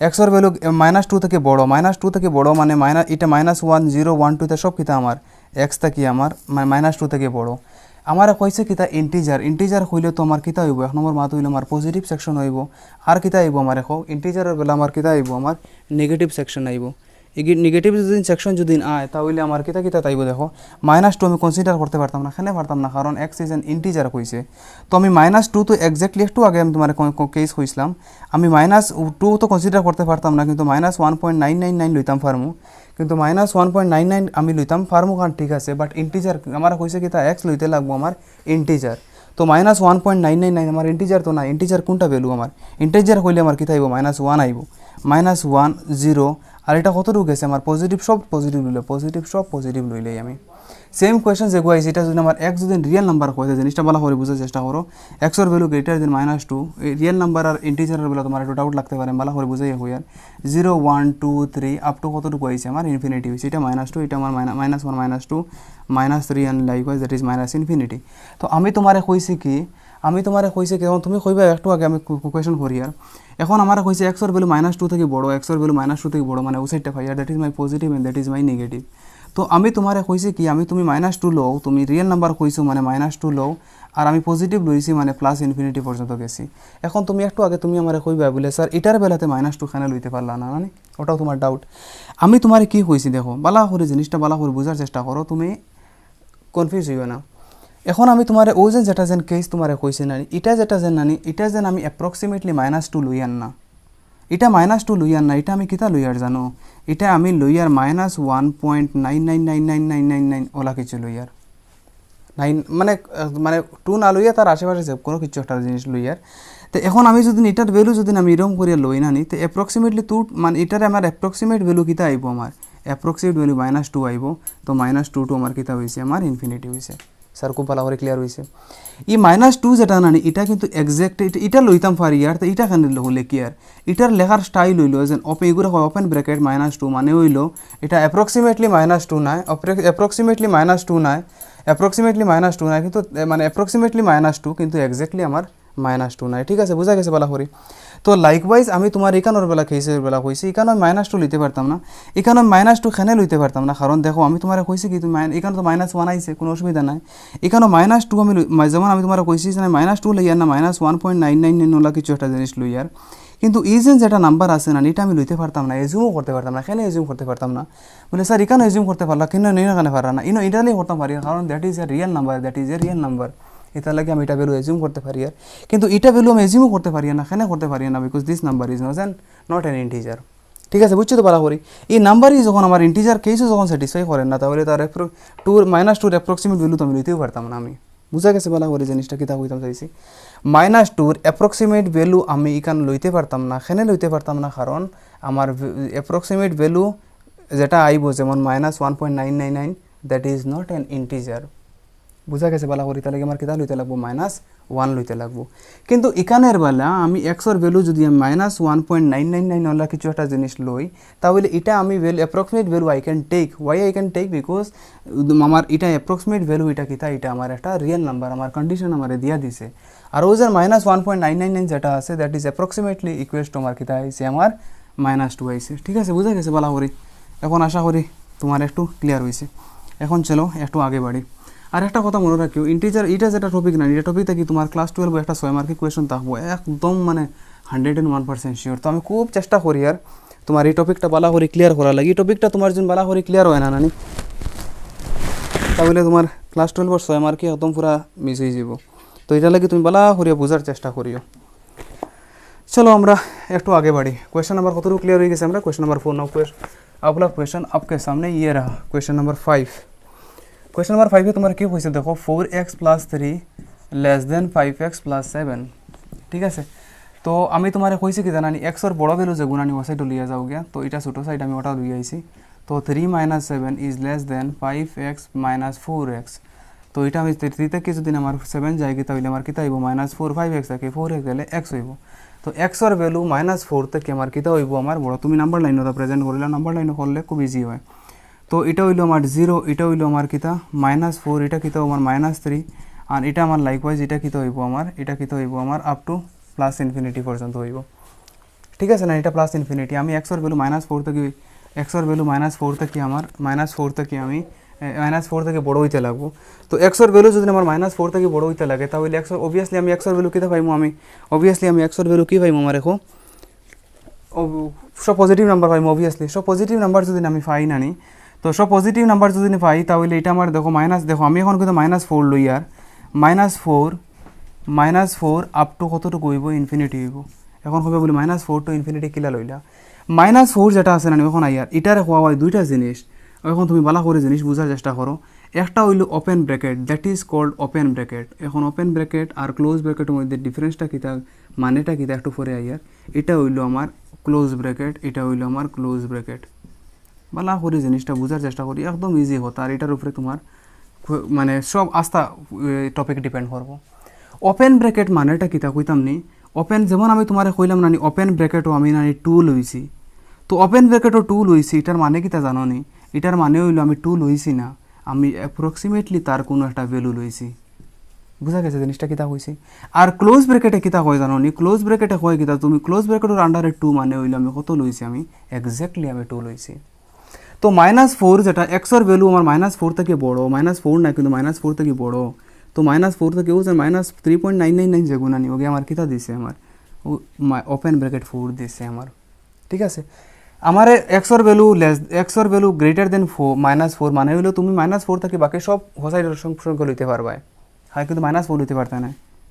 এক্সর ভ্যালু -2 থেকে বড়, -2 থেকে বড় মানে এটা -1 0 1 2 সব কিতা আমার এক্স থাকি আমার -2 থেকে বড়। আমার কইছে কিতা ইন্টিজার হইলে তো আমার কিতা হইব, এক নম্বর মাত হইলে আমার পজিটিভ সেকশন হইব, আর কিতা আইব আমার এখন ইন্টিজারের বেলা আমার কিতা আইব, আমার নেগেটিভ সেকশন আইব। নেগেটিভ যদি সেকশন যদি আয় তাহলে আমার কিতা কিতা তাইব দেখো, -2 আমি কনসিডার করতে পারতাম না, কেন পারতাম না, কারণ এক্স ইজ এন ইন্টিজার কইছে। তো আমি -2 তো এক্স্যাক্টলি একটু আগে আমি তোমার কেস কইছিলাম, আমি -2 তো কনসিডার করতে পারতাম না, কিন্তু -1.999 লইতাম পারমু, কিন্তু -1.99 আমি লইতাম পারমু কারণ ঠিক আছে, বাট ইন্টিজার আমার কইছে কি তা এক্স লইতে লাগবো আমার ইন্টিজার, তো -1.999 আমার ইন্টিজার তো না, ইন্টিজার কোনটা ভ্যালু আমার, ইন্টিজার হইলে আমার কিতা আইব -1 আইব, -1 0, আর এটা কতটুকু গেছে আমার পজিটিভ সব পজিটিভ লইলেই আমি সেম কোয়েশ্চন যেগুলো আইছে, এটা যদি আমার এক্স যদি রিয়েল নাম্বার হয় জিনিসটা ভালো করে বোঝার চেষ্টা করো, এক্সর value greater than -2, real number আর ইন্টিজারের বেলা তোমার একটু ডাউট লাগতে পারে, ভালো করে বুঝাই হই আর 0 1 2 3 আপ টু কতটুকু আইছে আমার ইনফিনিটি হয়েছে, এটা -2, এটা আমার -1 -2 -3 and likewise that is minus infinity. তো আমি তোমারে কইছি কি এখন তুমি কইবা একটু আগে আমি কোয়েশ্চন করি আর এখন আমার কইছে এক্সর ভ্যালু -2 থেকে বড়, এক্সর ভ্যালু -2 থেকে বড় মানে ও সাইডটা পাই, আর that is my positive and that is my negative. তো আমি তোমারে কইছি কি তুমি -2 লও, তুমি রিয়েল নাম্বার কইছো মানে -2 লও, আর আমি পজিটিভ লইছি মানে প্লাস ইনফিনিটি পর্যন্ত গেছি। এখন তুমি একটু আগে তুমি আমার কইবা বলে স্যার এটার বেলাতে -2 খানে লইতে পারলা না, মানে ওটাও তোমার ডাউট। আমি তোমারে কি কইছি দেখো, বালা করে জিনিসটা বালা করে বোঝার চেষ্টা করো, তুমি কনফিউজ হইও না। এখন আমি তোমারে ও যেটা কেস তোমারে কইছি না, এটা যেটা আমি অ্যাপ্রক্সিমেটলি -2 লইয়ান না, এটা -2 লইয়ার না, এটা আমি কিতা লইয়ার জানো, এটা আমি লইয়ার -1.99999999 ওলা কিছু লইয়ার 9 মানে মানে 2 না লইয়া তার আশেপাশে যে কোনো কিছু একটা জিনিস লইয়ার। তো এখন আমি যদি এটার ভ্যালু যদি আমি এরকম করিয়া লই না নি, তো অ্যাপ্রক্সিমেটলি 2 মানে এটারে আমার অ্যাপ্রক্সিমেট ভ্যালু কিতা আইব, আমার অ্যাপ্রক্সিমেট ভ্যালু -2 আইব। তো -2 টু আমার কিতা হয়েছে, আমার ইনফিনিটি হয়েছে। স্যার খুব ভালো করে ক্লিয়ার হয়েছে। এই -2 যেটা না নি, এটা কিন্তু এক্সাক্ট এটা লইতাম পারি আর, তো এটা কেন হলে কি আর, এটার লেখার স্টাইল হইলো যে এগুলো ওপেন ব্র্যাকেট -2 মানে হইলো এটা অ্যাপ্রক্সিমেটলি -2 নাই, অ্যাপ্রক্সিমেটলি -2 নাই, অ্যাপ্রক্সিমেটলি -2 নাই, কিন্তু মানে অ্যাপ্রক্সিমেটলি -2 কিন্তু এক্স্যাক্টলি আমার -2 নাই। ঠিক আছে, বোঝা গেছে বালা করি। তো লাইকওয়াইজ আমি তোমার এখানোর বেলা কেসের বেলা কইছি, এখানে আমি -2 লইতে পারতাম না, এখানে আমি -2 খেনে লইতে পারতাম না, কারণ দেখো আমি তোমার কইছি কি তুমি এখানে তো -1 আইছে, কোনো অসুবিধা নাই। এখানে -2 আমি যেমন আমি তোমার কইছি যে -2 লইয়ার না -1.999 ওলা কিছু একটা জিনিস লইয়ার, কিন্তু এই যেটা নাম্বার আছে না, এটা আমি লইতে পারতাম না, এজিউমও করতে পারতাম না। কেন এজিউম করতে পারতাম না, বলে স্যার এখানে এজিউম করতে পারলাম, কিন্তু নিয়ে কেন পারা না, এটা নিয়ে করতে পারি, কারণ that is a real number, that is a real number, এটা লাগে আমি এটা ভ্যালু এজিউম করতে পারি আর, কিন্তু এটা ভ্যালু আমি এজিউমও করতে পারি না। কেন করতে পারি না, because this number is not an integer. ঠিক আছে, বুঝছো তো ভালো করি। এই নাম্বারই যখন আমার ইন্টিজার কেসও যখন স্যাটিসফাই করেন না, তাহলে তার -2 অ্যাপ্রক্সিমেট ভ্যালু তো আমি লইতেও পারতাম না। আমি বুঝা গেছে ভালো করে জিনিসটা কিতা কইতাম চাইছি, -2 অ্যাপ্রক্সিমেট ভ্যালু আমি এখানে লইতে পারতাম না। কেন লইতে পারতাম না, কারণ আমার অ্যাপ্রক্সিমেট ভ্যালু যেটা আইব যেমন -1.999 that is not an integer. বুঝা গেছে ভালো করি, তাহলে আমার কিতা লইতে লাগবো, -1 লইতে লাগবো। কিন্তু এখানের বেলা আমি এক্সর ভ্যালু যদি আমি -1.999 ওলা কিছু একটা জিনিস লই, তাহলে এটা আমি value approximate value I can take. Why I can take, because আমার এটা অ্যাপ্রক্সিমেট ভ্যালু এটা কিতা, এটা আমার একটা রিয়েল নাম্বার, আমার কন্ডিশন আমার দিয়া দিছে। আর ওই যে -1.999 যেটা আছে that is approximately equals to আমার কিতা আইছে, আমার -2 আইছে। ঠিক আছে, বুঝা গেছে ভালো করি। এখন আশা করি তোমার একটু ক্লিয়ার হয়েছে। এখন চলো একটু আগে বাড়ি। আর একটা কথা মনে রাখিও, ইন্টিজার এটা যেটা টপিক না, এটা টপিক থাকি তোমার ক্লাস 12 একটা 6 মার্কের কোয়েশন থাকবো, একদম মানে 101% শিওর। তো আমি খুব চেষ্টা করি আর তোমার এই টপিকটা বালা করে ক্লিয়ার করা লাগে। এই টপিকটা তোমার জন্য বালা করে ক্লিয়ার হয় না নানি, তাহলে তোমার ক্লাস 12 6 মার্কে একদম পুরা মিস হয়ে যাব। তো এটা লাগে তুমি বালা করিয়া বোঝার চেষ্টা করিও। চলো আমরা একটু आगे बढ़ी। क्वेश्चन नंबर कतटुकु क्लियर हो गए हमरा, क्वेश्चन नंबर 4 नाउ अगला क्वेश्चन आपके सामने ये रहा, क्वेश्चन नंबर 5। क्वेश्चन नंबर 5 में तुम्हारे क्या क्वेश्चन देखो, 4x + 3 < 5x + 7। ठीक है, तो আমি তোমারে কইছি কি জানানি, x এর বড় ভ্যালু যে গুণানি ও সাইড লিয়া যাও গিয়া, তো এটা ছোট সাইড আমি ওটা লই আইছি। তো 3 - 7 < 5x - 4x। তো এটা আমি 3 থেকে যদি আমার 7 যায়গে, তাহলে আমার কিতা হইব -4, 5x থেকে 4x গেলে x হইব। তো x এর ভ্যালু -4 থেকে আমার কিতা হইব, আমার বড়। তুমি নাম্বার লাইনটা প্রেজেন্ট করিলা, নাম্বার লাইন করলে খুব ইজি হয়। তো এটা হইলো আমার 0, এটা হইলো আমার কিতা -4, এটা কিতা আমার -3, আর এটা আমার লাইকওয়াইজ এটা কিতা হইব আমার, এটা কিতা হইব আমার আপ টু +∞ পর্যন্ত হইব। ঠিক আছে না, এটা +∞। আমি x এর ভ্যালু -4 থেকে, x এর ভ্যালু -4 থেকে আমার -4 থেকে আমি -4 থেকে বড় হইতে লাগবো। তো x এর ভ্যালু যদি আমার -4 থেকে বড় হইতে লাগে, তাহলে x অবভিয়াসলি আমি x এর ভ্যালু কিতা পাইমু, আমি অবভিয়াসলি আমি x এর ভ্যালু কি পাইমু, আমার দেখো সব পজিটিভ নাম্বার পাইমু। অবভিয়াসলি সব পজিটিভ নাম্বার যদি আমি পাই না নি, তো সব পজিটিভ নাম্বার যদি পাই, তাহলে এটা আমার দেখো দেখো আমি এখন কিন্তু -4 লই, আর -4 আপ টু কতটুকু হইব, ইনফিনিটি হইব। এখন হবে বলি -4 টু ইনফিনিটি কিলা লইলা, -4 যেটা আছে না এখন আইয়ার, এটারে হওয়া হয় দুইটা জিনিস। এখন তুমি ভালো করে জিনিস বোঝার চেষ্টা করো। একটা হইল open bracket, that is called open bracket. এখন ওপেন ব্র্যাকেট আর ক্লোজ ব্র্যাকেটের মধ্যে ডিফারেন্সটা কিতা, মানেটা কিতা একটু পরে আইয়ার। এটা হইল আমার ক্লোজ ব্র্যাকেট, এটা হইল আমার ক্লোজ ব্র্যাকেট। ভালো করে জিনিসটা বোঝার চেষ্টা করি, একদম ইজি হতো। আর এটার উপরে তোমার মানে সব আস্থা টপিক ডিপেন্ড করবো। ওপেন ব্র্যাকেট মানেটা কিতা কইতাম নি, ওপেন যেমন আমি তোমার কইলাম নানি ওপেন ব্র্যাকেটও আমি নানি 2 লইছি। তো ওপেন ব্র্যাকেটও 2 লইছি, এটার মানে কিতা জানো নি, এটার মানে হইলো আমি 2 লইছি না, আমি অ্যাপ্রক্সিমেটলি তার কোনো একটা ভ্যালু লইছি। বুঝা গেছে জিনিসটা কিতা কইছি। আর ক্লোজ ব্র্যাকেটে কিতা কয় জানো নি, ক্লোজ ব্র্যাকেটে কয় কিতা, তুমি ক্লোজ ব্র্যাকেটের আন্ডারে 2 মানে হইলো আমি কত লইছি, আমি এক্স্যাক্টলি আমি 2 লইছি। তো -4 যেটা x এর ভ্যালু আমার -4 থেকে বড়, -4 না কিন্তু -4 থেকে বড়। তো -4 থেকে ও -3.999 যে গুণা নি, ওকে আমার কিতা দিছে, আমার ওপেন ব্র্যাকেট 4 দিছে আমার। ঠিক আছে, আমার x এর ভ্যালু গ্রেটার দেন -4 মানে হইলো তুমি -4 থেকে বাকি সব হোসাইডের সংখ্যা লইতে পারবা। হ্যাঁ, কিন্তু -4 লইতে পারতে না।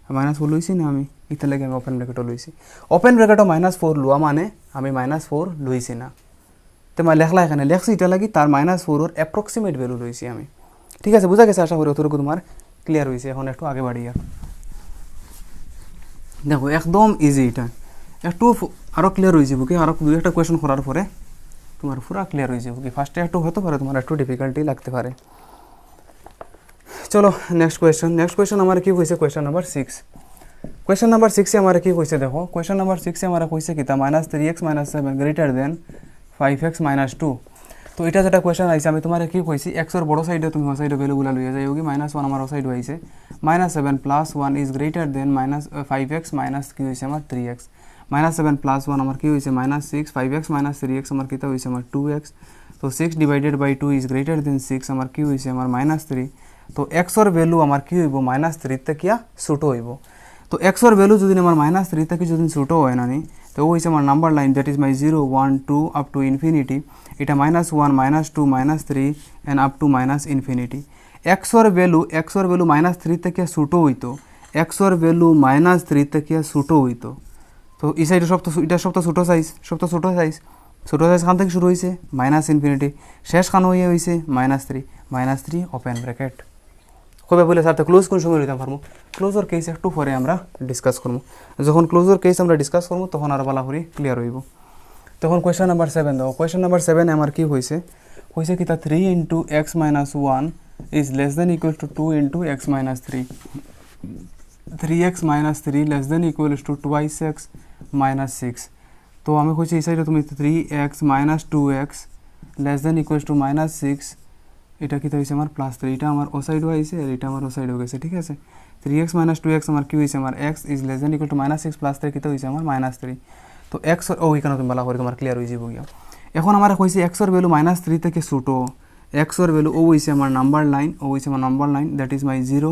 -4 লইছি না আমি ইতে লাগে আমি ওপেন ব্র্যাকেটও লইছি ওপেন ব্র্যাকেটও -4 লওয়া মানে আমি -4 লইছি না তো মই লেখলা এখানে লেখছি এটা লাগি তার -4 এর অ্যাপ্রক্সিমেট ভ্যালু লইছি আমি ঠিক আছে বুঝা গেছে আশা করি অতটুকু তোমার ক্লিয়ার হইছে এখন একটু আগে বাড়িয়া দেখো একদম ইজি এটা একটু আরো ক্লিয়ার হয়ে যাব কি আরো দুই একটা কোশ্চেন করার পরে তোমার পুরো ক্লিয়ার হয়ে যাব কি ফার্স্টে একটু হতে পারে তোমার একটু ডিফিকাল্টি লাগতে পারে চলো নেক্সট কোয়েশ্চন আমার কি কইছে কোয়েশ্চন নাম্বার 6 কোয়েশ্চন নাম্বার 6 এ আমার কি কইছে দেখো কোয়েশ্চন নাম্বার 6 এ আমার কইছে কি তা -3x - 7 গ্রেটার দেন 5x - 2 তো এটা যেটা কোয়েশ্চন আইছে আমি তোমারে কি কইছি x এর বড় সাইডে তুমি ওই সাইডে ভ্যালুগুলা লইয়া যাইও কি -1 আমার ওই সাইডে আইছে -7 + 1 ইজ গ্রেটার দেন -5x - কি হইছে আমার 3x -7 + 1 আমার কি হইছে -6 5x - 3x আমার কিটা হইছে আমার 2x তো 6 divided by 2 is greater than 6 আমার কি হইছে আমার -3 তো x এর ভ্যালু আমার কি হইব -3 তে কিয়া ছোট হইব তো x এর ভ্যালু যদি আমার -3 থেকে যদি ছোট হয় না নি তো ওই হইছে আমার number line that is my 0 1 2 up to infinity এটা -1 -2 -3 end up to infinity x এর ভ্যালু -3 থেকে ছোট হইতো x এর ভ্যালু -3 থেকে ছোট হইতো তো এই সাইডে সব তো এটা সব তো ছোট সাইজ খান থেকে শুরু হইছে ইনফিনিটি শেষ খান হইয়া হইছে -3 ওপেন ব্র্যাকেট কবে বলে স্যার তো ক্লোজ কোন সময় লইতাম পারমু ক্লোজর কেস একটু পরে আমরা ডিসকাস করব যখন ক্লোজর কেস আমরা ডিসকাস করব তখন আর ভালো করে ক্লিয়ার হইব তখন কোশ্চেন নাম্বার 7 দাও কোশ্চেন নাম্বার 7 এ আমার কি হইছে কি তা 3 * x - 1 is less than equal to 2 * x - 3 3x - 3 less than equal to 2x - 6 তো আমি কইছি এই সাইডে তুমি 3x - 2x less than equal to -6 এটা কি হইছে আমার +3 এটা আমার ও সাইডও আইছে আর এটা আমার ও সাইডও গেছে ঠিক আছে 3x - 2x আমার কি হইছে আমার x is less than equal to -6 + 3 কি হইছে আমার -3 তো x ও এখানে তুমি ভালো করে তোমার ক্লিয়ার হয়ে যাবে গিয়া এখন আমরা কইছি x এর ভ্যালু -3 থেকে ছোট x এর ভ্যালু ও হইছে আমার number line that is my 0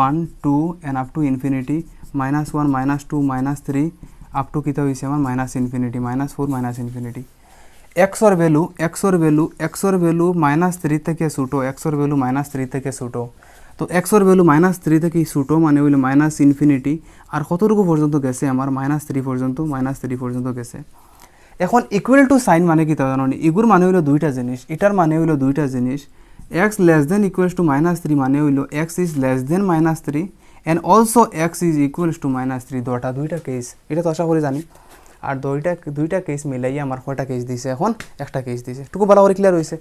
1 2 end up to infinity -1 -2 -3 up two কিতা হইছে আমার ইনফিনিটি -4 ইনফিনিটি x এর ভ্যালু -3 থেকে ছোট x এর ভ্যালু -3 থেকে ছোট তো x এর ভ্যালু -3 থেকে ছোট মানে হইলো ইনফিনিটি আর কতটুকু পর্যন্ত গেছে আমার -3 পর্যন্ত গেছে এখন ইকুয়াল টু সাইন মানে কি তা জানো নি ইগুর মানে হইলো দুইটা জিনিস এটার মানে হইলো দুইটা জিনিস x less than equals to -3 মানে হইলো x is less than -3 and also x is equals to -3 দুইটা কেস এটা তো আশা করি জানি আর দুইটা কেস মিলাইয়া আমার কয়টা কেস দিছে এখন একটা কেস দিছে টুকু ভালো করে ক্লিয়ার হইছে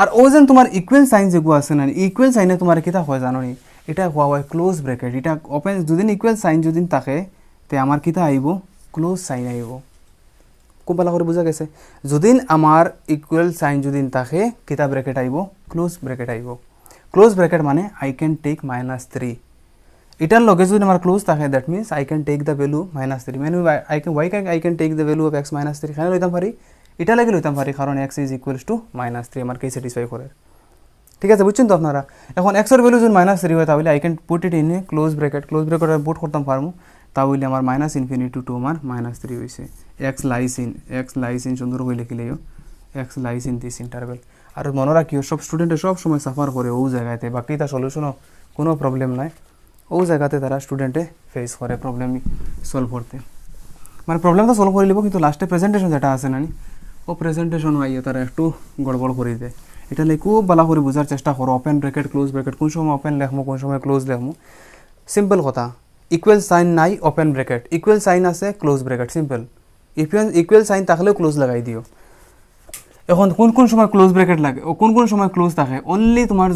আর ও যেন তোমার ইকুয়াল সাইন যেগুলো আছে না ইকুয়াল সাইনে তোমার কিতা হয় জানো নি এটা হওয়া হয় ক্লোজ ব্র্যাকেট এটা ওপেন যদি ইকুয়াল সাইন যদি থাকে তে আমার কিতা আইব ক্লোজ সাইন আইব খুব ভালো করে বোঝা গেছে যদি আমার ইকুয়াল সাইন যদি থাকে কিতা ব্র্যাকেট আইব ক্লোজ ব্র্যাকেট মানে আই ক্যান টেক -3 এটার লগে যদি আমার ক্লোজ থাকে that means I can take the value -3 মানে I can take the value of x -3 কেন লইতাম পারি এটা লাগে লইতাম পারি কারণ x ইজ ইকুয়ালস টু -3 আমার কে স্যাটিসফাই করে ঠিক আছে বুঝছেন তো আপনারা এখন x এর ভ্যালু যদি -3 হয় তাহলে I can put it in a close bracket put করতাম পারমু তাহলে আমার -ইনফিনিটি টু আমার -3 হইছে x লাইস ইন সুন্দর করে লিখিলেও x lies in this interval আর মনে রাখিও সব স্টুডেন্টে সব সময় সাফার করে ও জায়গাতে বাকি তা সলিউশনও কোনো প্রবলেম নাই ও জায়গাতে তারা স্টুডেন্টে ফেস করে প্রবলেম সলভ করতে মানে প্রবলেম তো সলভ করে লিব কিন্তু লাস্টে প্রেজেন্টেশন যেটা আছে না ও প্রেজেন্টেশন আইয়ে তারা একটু গড়বড় করে দেয় এটা লাগে খুব ভালো করে বোঝার চেষ্টা করো ওপেন ব্র্যাকেট ক্লোজ ব্র্যাকেট কোন সময় ওপেন লেখমু কোন সময় ক্লোজ লেখমু সিম্পল কথা ইকুয়াল সাইন নাই ওপেন ব্র্যাকেট ইকুয়াল সাইন আছে close bracket simple equal sign থাকলেও ক্লোজ লাগাই দিও এখন কোন সময় ক্লোজ ব্র্যাকেট লাগে ও কোন সময় ক্লোজ থাকে অনলি তোমার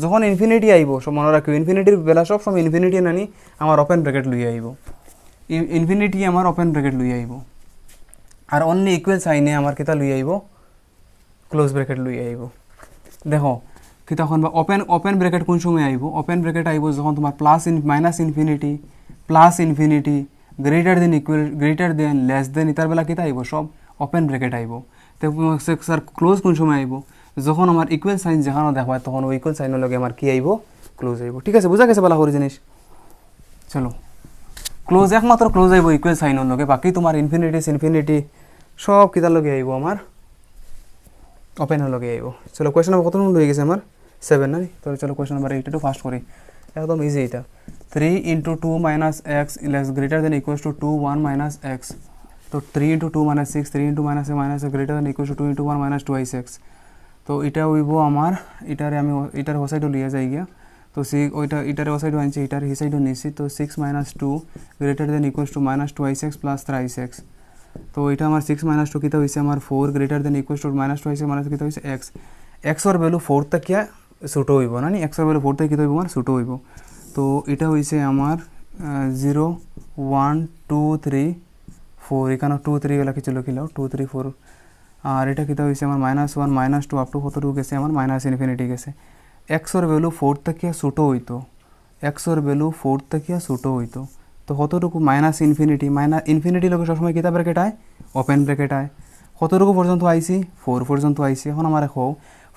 যখন ইনফিনিটি আইব সব মনে রাখিও ইনফিনিটির বেলা সব সময় ইনফিনিটি নানি আমার ওপেন ব্র্যাকেট লই আইব ইনফিনিটি আমার ওপেন ব্র্যাকেট লই আইব আর অনলি ইকুয়াল সাইনে আমার কিতা লই আইব ক্লোজ ব্র্যাকেট লই আইব দেখো কি তখন বা ওপেন ব্র্যাকেট কোন সময় আইব ওপেন ব্র্যাকেট আইব যখন তোমার plus infinity greater than less than either বেলা কিতা আইব সব ওপেন ব্র্যাকেট আইব তো স্যার ক্লোজ কোন সময় আইব যখন আমার ইকুয়াল সাইন যেখানে দেখা তখন ওই ইকুয়াল সাইনের লগে আমার কি আইব ক্লোজ আইব ঠিক আছে বোঝা গেছে ভালো করে জিনিস চলো ক্লোজ একমাত্র ক্লোজ আইব ইকুয়াল সাইনের লগে বাকি তোমার ইনফিনিটি সব কিতার লগে আইব আমার ওপেনের লগে আইব চলো কোয়েশ্চন নাম্বার কত নম্বর হয়ে গেছে আমার 7 না তো চলো কোয়েশ্চন নাম্বার 8 একটু ফাস্ট করি একদম ইজি এটা 3 into 2 minus x less greater than equals to 2 1 minus x, तो 3 into 2 minus 6, 3 into minus greater than equals to 2 into 1 minus 2 x. तो এটা হইব আমার এটারে আমি এটার ও সাইডও লিয়ে যাই গিয়া, তো ওইটা এটারে ও সাইডও আনছি, এটার এই সাইডও নিছি, তো 6 minus 2 greater than equals two minus 2x plus 3x। তো এটা আমার 6 মাইনাস 2 কিতা হইছে আমার 4 greater than equals two minus 2x minus কিতা হইছে x। x এর ভ্যালু 4 থেকে ছোট হইব না, x এর ভ্যালু 4 থেকে কিতা হইব আমার ছোট হইব। তো এটা হইছে আমার 0 1 2 3 4, এখানে 2 3 গুলা কিছু লিখিলাও 2 3 4। আর এটা কিতা হইছে আমার -1 -2 আপ টু কতটুকু গেছে আমার মাইনাস ইনফিনিটি গেছে। x এর ভ্যালু 4 থেকে ছোট হইতো, x এর ভ্যালু 4 থেকে ছোট হইতো, তো কতটুকু মাইনাস ইনফিনিটি লগে সবসময় কিতা ব্র্যাকেট আয়, ওপেন ব্র্যাকেট আয়। কতটুকু পর্যন্ত আইছি, 4 পর্যন্ত আইছি। এখন আমার দেখো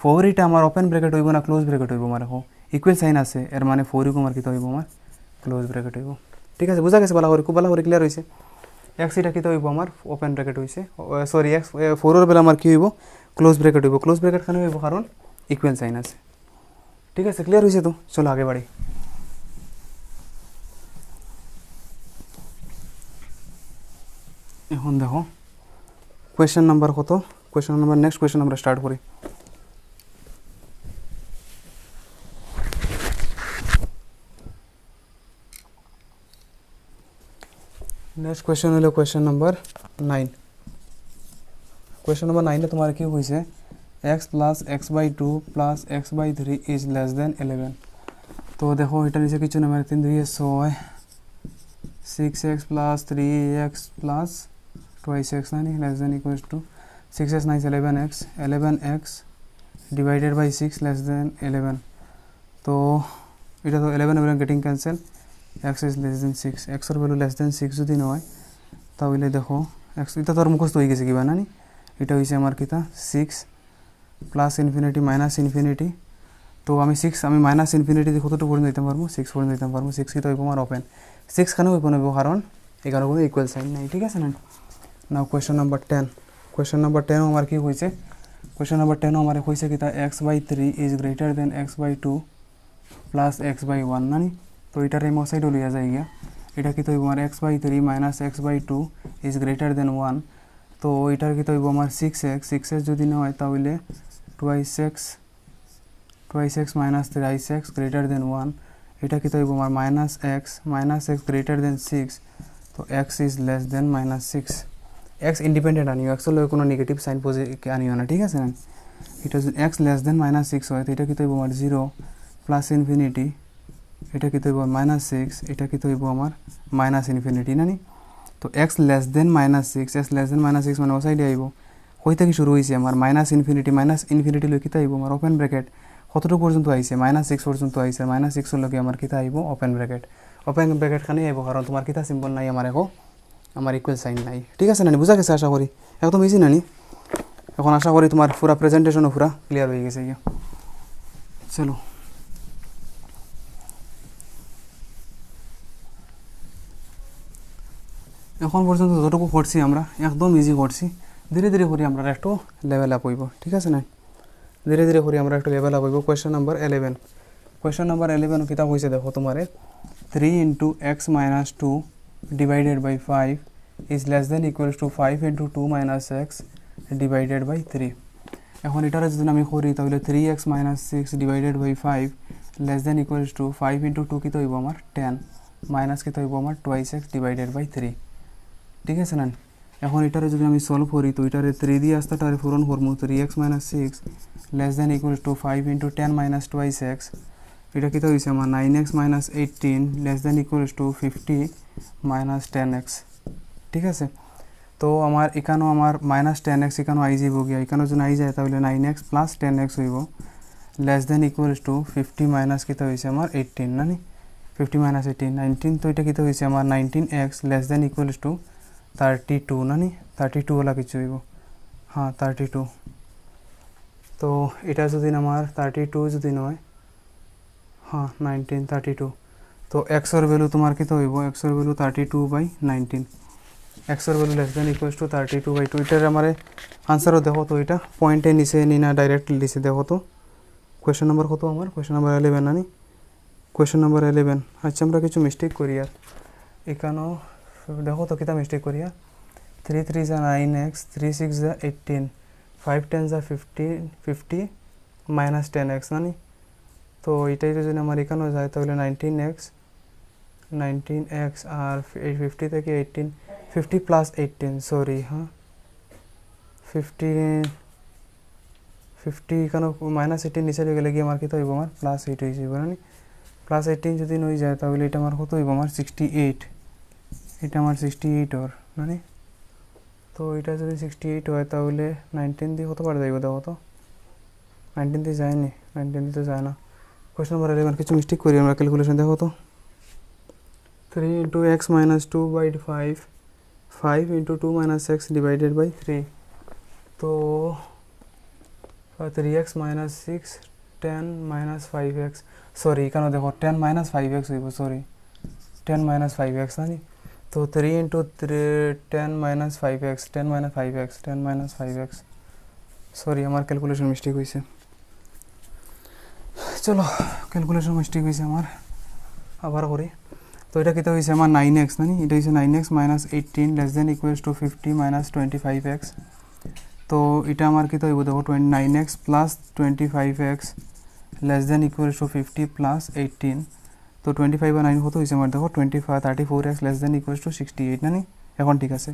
4 এটা আমার ওপেন ব্র্যাকেট হইব না ক্লোজ ব্র্যাকেট হইব, আমার দেখো ইকুয়াল সাইন আছে, এর মানে 4 আমার কিতা হইব আমার ক্লোজ ব্র্যাকেট হইব। ঠিক আছে, বুঝা গেছে? ভালো করে, খুব ভালো করে ক্লিয়ার হইছে। x এটা কিতা হইব আমার ওপেন ব্র্যাকেট হইছে, সরি x 4 এর বেলা আমার কি হইব ক্লোজ ব্র্যাকেট হইব। ক্লোজ ব্র্যাকেট কেন হইব, কারণ ইকুয়াল সাইন আছে। ঠিক আছে, ক্লিয়ার হইছে? তো চলো আগে বাড়ি। এখন দেখো কোয়েশ্চেন নাম্বার কত, কোয়েশ্চেন নাম্বার নেক্সট কোয়েশ্চেন আমরা স্টার্ট করি। নেক্সট কোয়েশ্চেন হলো কোয়েশ্চেন নাম্বার 9। কোয়েশ্চেন নাম্বার 9 এ তোমার কি হইছে x plus x/2 plus x/3 is less than 11। তো দেখো এটা নিচে কিছু না, 3 2 6 6x plus 3x plus 2x নানি less than equals to 6x 9 11x 11x divided by 6 less than 11। তো এটা তো 11 11 getting cancel, x is less than 6, x এর ভ্যালু লেস দেন 6 যদি নয় তাহলে দেখো x এটা তো আর মুখস্থ হয়ে গেছে কিবা নানি, এটা হইছে আমার কিতা 6 প্লাস ইনফিনিটি মাইনাস ইনফিনিটি। তো আমি 6 আমি মাইনাস ইনফিনিটি দিয়ে কতটুকু পর্যন্ত দিতে পারবো, 6 পর্যন্ত দিতে পারবো। 6 কিতা হইব আমার ওপেন, 6 কেন হইব না, কারণ এখানে কোনো ইকুয়াল সাইন নাই। ঠিক আছে না? নাও কোয়েশ্চন নাম্বার 10। কোয়েশ্চন নাম্বার 10 আমার কি হইছে, কোয়েশ্চন নাম্বার 10 আমার হইছে কিতা x/3 is greater then x/2 plus x/1 নানি। তো এটার এই সাইডও লিয়া যায় গিয়া, এটা কি হইব আমার x/3 minus x/2 is greater দেন 1। তো এটার কি হইব আমার 6x যদি না হয় তাহলে 2x minus 3x greater than 1। এটা কি হইব আমার -x গ্রেটার দেন 6। তো x is less than -6। x independent আনিও, x হলে কোনো নেগেটিভ সাইন পজিটিভ আনিও না। ঠিক আছে না? এটা যদি x লেস দেন -6 হয় তো এটা কি হইব আমার 0 প্লাস ইনফিনিটি, এটা কি হইব -6, এটা কি হইব আমার মাইনাস ইনফিনিটি নানি। তো x less than -6, x less than -6 মানে ও সাইডে আইব, কই থেকে শুরু হইছে আমার মাইনাস ইনফিনিটি লই কিতা আইব আমার ওপেন ব্র্যাকেট, কতটুকু পর্যন্ত আইছে -6 পর্যন্ত আইছে, -6 এর লগে আমার কিতা আইব ওপেন ব্র্যাকেট। ওপেন ব্র্যাকেট খানে আইব কারণ তোমার কিতা সিম্বল নাই আমার, এখন আমার ইকুয়াল সাইন নাই। ঠিক আছে নানি? বুঝা গেছে আশা করি? একদম ইজি নানি? এখন আশা করি তোমার পুরা প্রেজেন্টেশনও পুরা ক্লিয়ার হয়ে গেছে গিয়া। চলো এখন পর্যন্ত যতটুকু করছি আমরা একদম ইজি করছি, ধীরে ধীরে করে আমরা একটু লেভেল আপ হইব। ঠিক আছে না? ধীরে ধীরে করে আমরা একটু লেভেল আপ হইব। Question number 11। কোয়েশ্চেন নাম্বার 11 কিতাব হয়েছে দেখো তোমার 3 into x minus 2 divided by 5 is less than equals to 5 into 2 minus x divided by 3। এখন এটারে যদি আমি করি তাহলে 3x minus 6 divided by 5 less than equals to 5 into 2 কিতা হইব আমার 10 মাইনাস কিতা হইব আমার 2x ডিভাইডেড বাই 3। ঠিক আছে না? এখন এটারে যদি আমি সলভ করি তো এটারে 3 দিয়ে আসতেটারে পূরণ করবো, 3x minus 6 less than equals to 5 into 10 minus 2x, এটা কিতা হয়েছে আমার 9x minus 18 less than equals two 50 minus 10x। ঠিক আছে? তো আমার এখানেও আমার মাইনাস 10x এখানেও আই যাব গিয়া, এখানেও যদি আই যায় তাহলে 9x প্লাস 10x হইব less than equals two 50 minus কিতা হয়েছে আমার 18 না নি, 50 মাইনাস 18 19। তো এটা কিতা হয়েছে আমার 19x less than equals two 32 না নি, 32 ওলা কিছু হইব, হ্যাঁ 32। তো এটা যদি আমার 32 যদি নয়, হ্যাঁ 19 32। তো এক্সর ভ্যালু তোমার কিতা হইব, XOR value 32/19, XOR value less than equals two 32/2। এটার আমার আনসারও দেখো তো, এটা পয়েন্টে নিচে নি না ডাইরেক্টলি নিচে দেখো তো। কোয়েশ্চেন নাম্বার কত আমার, কোয়েশ্চেন নাম্বার 11 না নি, কোয়েশ্চন নাম্বার 11 আচ্ছা আমরা কিছু মিস্টেক করি আর এখানেও দেখো তো কিতা মিস্টেক করি আর 3 3 যা 9x 3 6 যা 18 5 10 যা 50 মাইনাস 10x নানি তো এটাই যদি আমার এখানেও যায় তাহলে 19x আর 50 থেকে 18 50 প্লাস 18 সরি হ্যাঁ 50 এখানে মাইনাস 18 নিচে গেলে কি আমার কত হইব আমার প্লাস 8 হয়ে যাবে না প্লাস 18 যদি নই যায় তাহলে এটা আমার কত হইব আমার 68 এটা আমার 68 ওর মানে তো এটা যদি 68 হয় তাহলে 19 দিয়ে কত বার যাইব দেখো তো 19 দিয়ে যায়নি 19 দিয়ে তো যায় না কোয়েশ্চন নাম্বার 11 কিছু মিস্টেক করি আমরা ক্যালকুলেশন দেখো তো 3 into x minus 2 by 5 5 into 2 minus x divided by 3 तो 3x minus 6 10 minus 5x sorry এখানে দেখো 10 minus 5x হইব সরি 10 minus 5x জানি তো 3 into 10 minus 5x 10 minus 5x 10 minus 5x sorry আমার ক্যালকুলেশন মিস্টেক হইছে চলো ক্যালকুলেশন মিস্টেক হইছে আমার আবার করি তো এটা কিতা হইছে আমার 9x নানি এটা হইছে 9x minus 18 less than equals to 50 minus 25x তো এটা আমার কিতা হইব দেখো 29x plus 25x less than equals to 50 plus 18 তো 25 আর 9 কত হইছে আমার দেখো 34x less than equals to 68 নানি এখন ঠিক আছে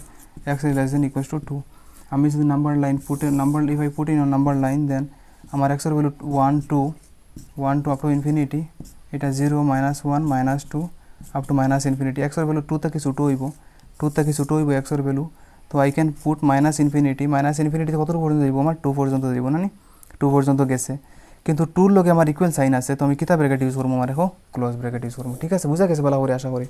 x is less than equals to 2 আমি যদি number line if I put in a number line then আমার x এর value 1 to up to infinity এটা 0 minus 1 minus 2 up to minus infinity x এর ভ্যালু 2 থেকে ছোট হইব x এর ভ্যালু তো I can put minus infinity কত পর্যন্ত যাইব আমার 2 পর্যন্ত যাইব না 2 পর্যন্ত গেছে কিন্তু 2 এর লগে আমার ইকুয়াল সাইন আছে তো আমি কিতা ব্র্যাকেট ইউজ করব আমার দেখো ক্লোজ ব্র্যাকেট ইউজ করব ঠিক আছে বুঝা গেছে ভালো করে আশা করি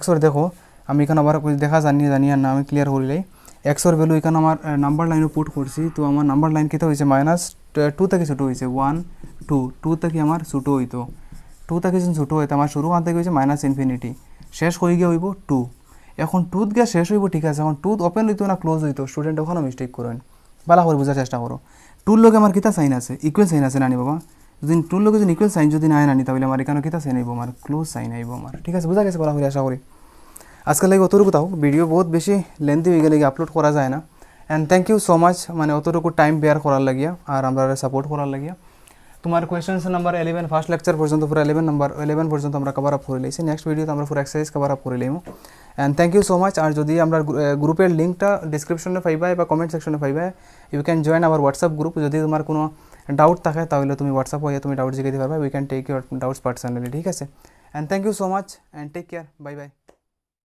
x এর দেখো আমি এখানে আবার দেখা জানি আর না আমি ক্লিয়ার করি লাই x এর ভ্যালু এখানে আমার নাম্বার লাইনে পুট করছি তো আমার নাম্বার লাইন কিতা হইছে মাইনাস 2 থেকে ছোট হইছে 1 2 থেকে আমার ছোট হইতো 2 থেকে যখন ছোট হইতো আমার শুরু হওয়া থেকে হইছে মাইনাস ইনফিনিটি শেষ হয়ে গিয়ে হইব 2 এখন 2 গিয়ে শেষ হইব ঠিক আছে এখন 2 ওপেন হইতো না ক্লোজ হইতো স্টুডেন্ট ওখানে মিস্টেক করেন ভালো করে বোঝার চেষ্টা করো 2 লগে আমার কিতা সাইন আছে ইকুয়াল সাইন আছে নানি বাবা যদি 2 লগে যদি ইকুয়াল সাইন যদি না আনি তাহলে আমার এখানে কিতা সাইন আইব আমার ক্লোজ সাইন আইব আমার ঠিক আছে বোঝা গেছে ভালো করে আশা করি আজকাল লাগে অতটুকু তাও ভিডিও বহুত বেশি লেন্থি হয়ে গেলে আপলোড করা যায় না and thank you so much মানে অতটুকু টাইম বেয়ার করার লাগিয়া আর আমরা সাপোর্ট করার লাগিয়া তোমার কোয়েশ্চেন্স নাম্বার 11 ফার্স্ট লেকচার পর্যন্ত পুরো 11 পর্যন্ত আমরা কভার আপ করে লইছি নেক্সট ভিডিওতে আমরা পুরো এক্সারসাইজ কভার আপ করে লইমু and thank you so much আর যদি আমরা গ্রুপের লিঙ্কটা ডিসক্রিপশনে পাইবা বা কমেন্ট সেকশনে পাইবা you can join our WhatsApp group যদি তোমার কোনো ডাউট থাকে তাহলে তুমি হোয়াটসঅ্যাপ হয়ে তুমি ডাউট জিজ্ঞাসা পারবা we can take your doubts personally ঠিক আছে and thank you so much and take care bye by